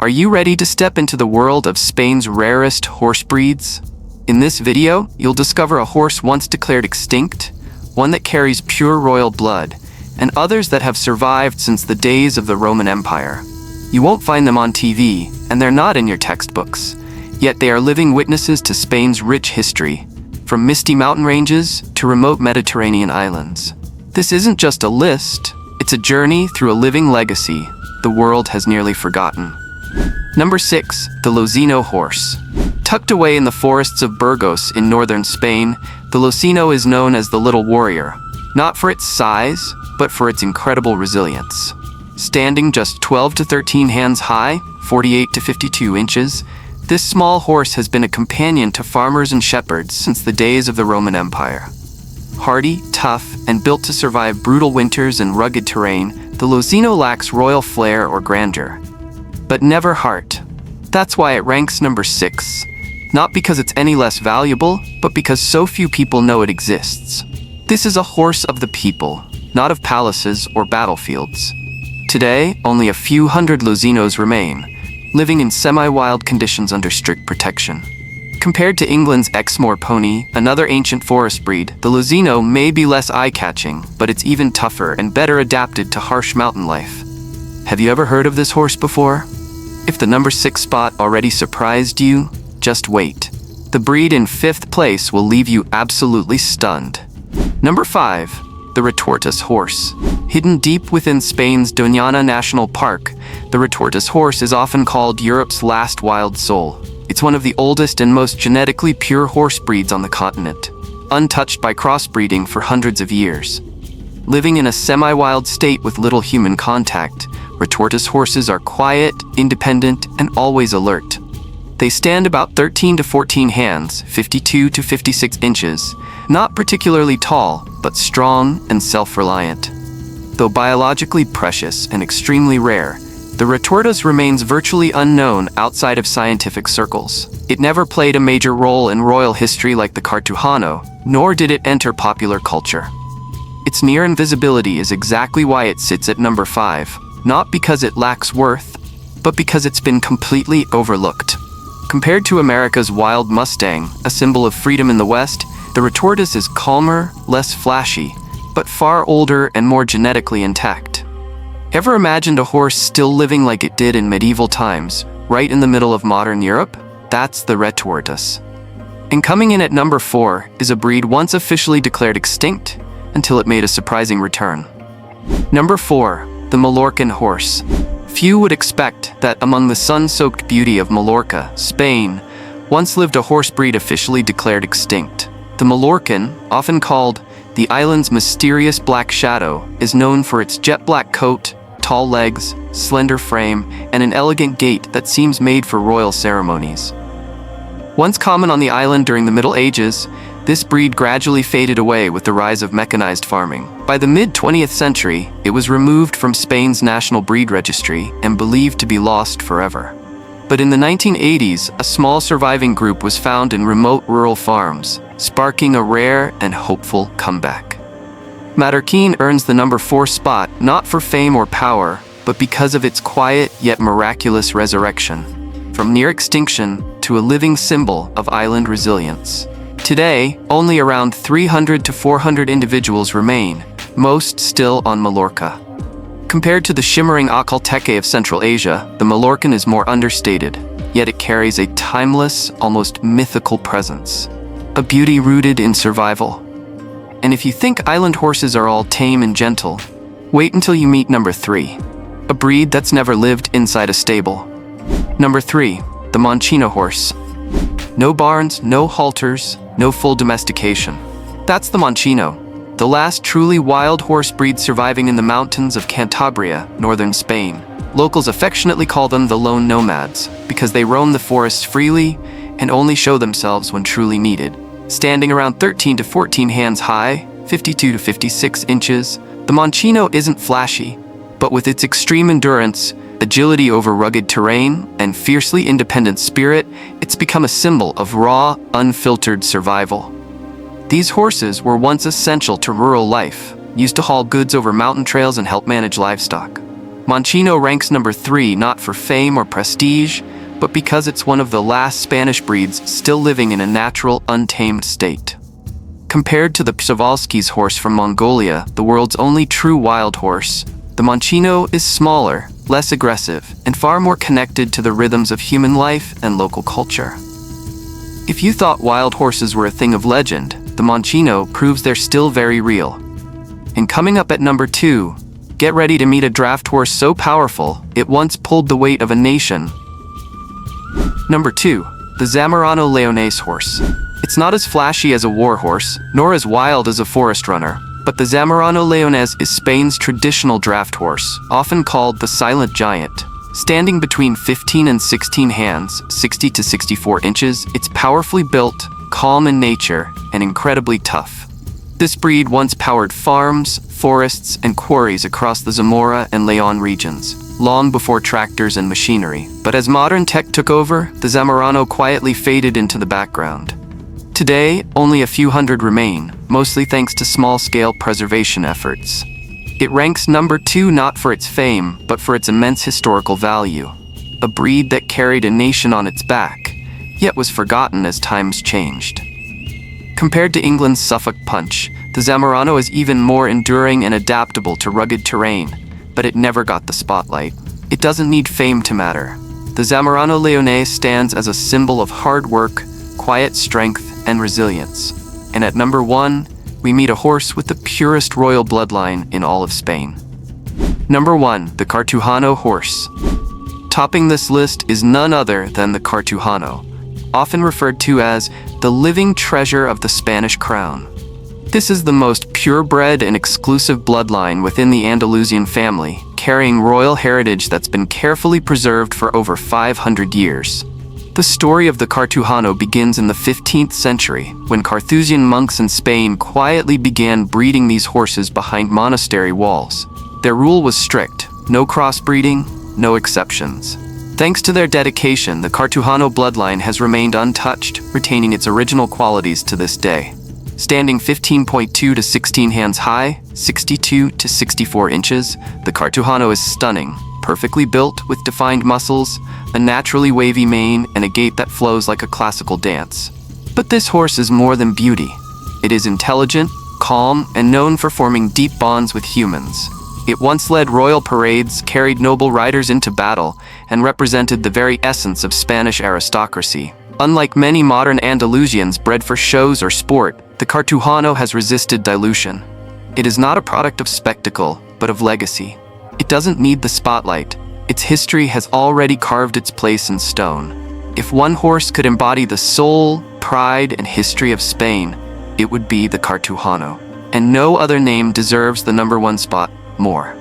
Are you ready to step into the world of Spain's rarest horse breeds? In this video, you'll discover a horse once declared extinct, one that carries pure royal blood, and others that have survived since the days of the Roman Empire. You won't find them on TV, and they're not in your textbooks, yet they are living witnesses to Spain's rich history, from misty mountain ranges to remote Mediterranean islands. This isn't just a list, it's a journey through a living legacy the world has nearly forgotten. Number 6. The Loino Horse. Tucked away in the forests of Burgos in northern Spain, the Loino is known as the Little Warrior, not for its size, but for its incredible resilience. Standing just 12 to 13 hands high, 48 to 52 inches, this small horse has been a companion to farmers and shepherds since the days of the Roman Empire. Hardy, tough, and built to survive brutal winters and rugged terrain, the Loino lacks royal flair or grandeur, but never heart. That's why it ranks number 6. Not because it's any less valuable, but because so few people know it exists. This is a horse of the people, not of palaces or battlefields. Today, only a few hundred Loinos remain, living in semi-wild conditions under strict protection. Compared to England's Exmoor pony, another ancient forest breed, the Loino may be less eye-catching, but it's even tougher and better adapted to harsh mountain life. Have you ever heard of this horse before? If the number 6 spot already surprised you, just wait. The breed in 5th place will leave you absolutely stunned. Number 5. The Retor Horse. Hidden deep within Spain's Doñana National Park, the Retor Horse is often called Europe's last wild soul. It's one of the oldest and most genetically pure horse breeds on the continent, untouched by crossbreeding for hundreds of years. Living in a semi-wild state with little human contact, Retor horses are quiet, independent, and always alert. They stand about 13 to 14 hands, 52 to 56 inches, not particularly tall, but strong and self-reliant. Though biologically precious and extremely rare, the Retor remains virtually unknown outside of scientific circles. It never played a major role in royal history like the Cartuhano, nor did it enter popular culture. Its near invisibility is exactly why it sits at number 5, not because it lacks worth, but because it's been completely overlooked. Compared to America's wild Mustang, a symbol of freedom in the West, the Retor is calmer, less flashy, but far older and more genetically intact. Ever imagined a horse still living like it did in medieval times, right in the middle of modern Europe? That's the Retor. And coming in at number 4 is a breed once officially declared extinct until it made a surprising return. Number 4. The Malorin Horse. Few would expect that among the sun-soaked beauty of Mallorca, Spain, once lived a horse breed officially declared extinct. The Mallorquin, often called the island's mysterious black shadow, is known for its jet-black coat, tall legs, slender frame, and an elegant gait that seems made for royal ceremonies. Once common on the island during the Middle Ages, this breed gradually faded away with the rise of mechanized farming. By the mid-20th century, it was removed from Spain's national breed registry and believed to be lost forever. But in the 1980s, a small surviving group was found in remote rural farms, sparking a rare and hopeful comeback. Mallorquin earns the number 4 spot not for fame or power, but because of its quiet yet miraculous resurrection, from near extinction to a living symbol of island resilience. Today, only around 300 to 400 individuals remain, most still on Mallorca. Compared to the shimmering Akalteke of Central Asia, the Mallorquin is more understated, yet it carries a timeless, almost mythical presence. A beauty rooted in survival. And if you think island horses are all tame and gentle, wait until you meet number 3, a breed that's never lived inside a stable. Number 3. The Monino Horse. No barns, no halters, no full domestication. That's the Monino, the last truly wild horse breed surviving in the mountains of Cantabria, northern Spain. Locals affectionately call them the lone nomads, because they roam the forests freely and only show themselves when truly needed. Standing around 13 to 14 hands high, 52 to 56 inches, the Monino isn't flashy, but with its extreme endurance, agility over rugged terrain, and fiercely independent spirit, it's become a symbol of raw, unfiltered survival. These horses were once essential to rural life, used to haul goods over mountain trails and help manage livestock. Monino ranks number 3 not for fame or prestige, but because it's one of the last Spanish breeds still living in a natural, untamed state. Compared to the Przewalski's horse from Mongolia, the world's only true wild horse, the Monino is smaller, less aggressive, and far more connected to the rhythms of human life and local culture. If you thought wild horses were a thing of legend, the Monino proves they're still very real. And coming up at number 2, get ready to meet a draft horse so powerful, it once pulled the weight of a nation. Number 2, the Zamorano-Leonés horse. It's not as flashy as a war horse, nor as wild as a forest runner, but the Zamorano-Leonés is Spain's traditional draft horse, often called the silent giant. Standing between 15 and 16 hands, 60 to 64 inches, it's powerfully built, calm in nature, and incredibly tough. This breed once powered farms, forests, and quarries across the Zamora and Leon regions, long before tractors and machinery. But as modern tech took over, the Zamorano quietly faded into the background. Today, only a few hundred remain, mostly thanks to small-scale preservation efforts. It ranks number 2 not for its fame, but for its immense historical value. A breed that carried a nation on its back, yet was forgotten as times changed. Compared to England's Suffolk Punch, the Zamorano is even more enduring and adaptable to rugged terrain, but it never got the spotlight. It doesn't need fame to matter. The Zamorano-Leonés stands as a symbol of hard work, quiet strength, and resilience. And at number 1, we meet a horse with the purest royal bloodline in all of Spain. Number 1, the Cartuhano Horse. Topping this list is none other than the Cartuhano, often referred to as the living treasure of the Spanish crown. This is the most purebred and exclusive bloodline within the Andalusian family, carrying royal heritage that's been carefully preserved for over 500 years. The story of the Cartuhano begins in the 15th century, when Carthusian monks in Spain quietly began breeding these horses behind monastery walls. Their rule was strict: no crossbreeding, no exceptions. Thanks to their dedication, the Cartuhano bloodline has remained untouched, retaining its original qualities to this day. Standing 15.2 to 16 hands high, 62 to 64 inches, the Cartuhano is stunning, perfectly built with defined muscles, a naturally wavy mane, and a gait that flows like a classical dance. But this horse is more than beauty. It is intelligent, calm, and known for forming deep bonds with humans. It once led royal parades, carried noble riders into battle, and represented the very essence of Spanish aristocracy. Unlike many modern Andalusians bred for shows or sport, the Cartuhano has resisted dilution. It is not a product of spectacle, but of legacy. It doesn't need the spotlight. Its history has already carved its place in stone. If one horse could embody the soul, pride, and history of Spain, it would be the Cartuhano. And no other name deserves the number 1 spot more.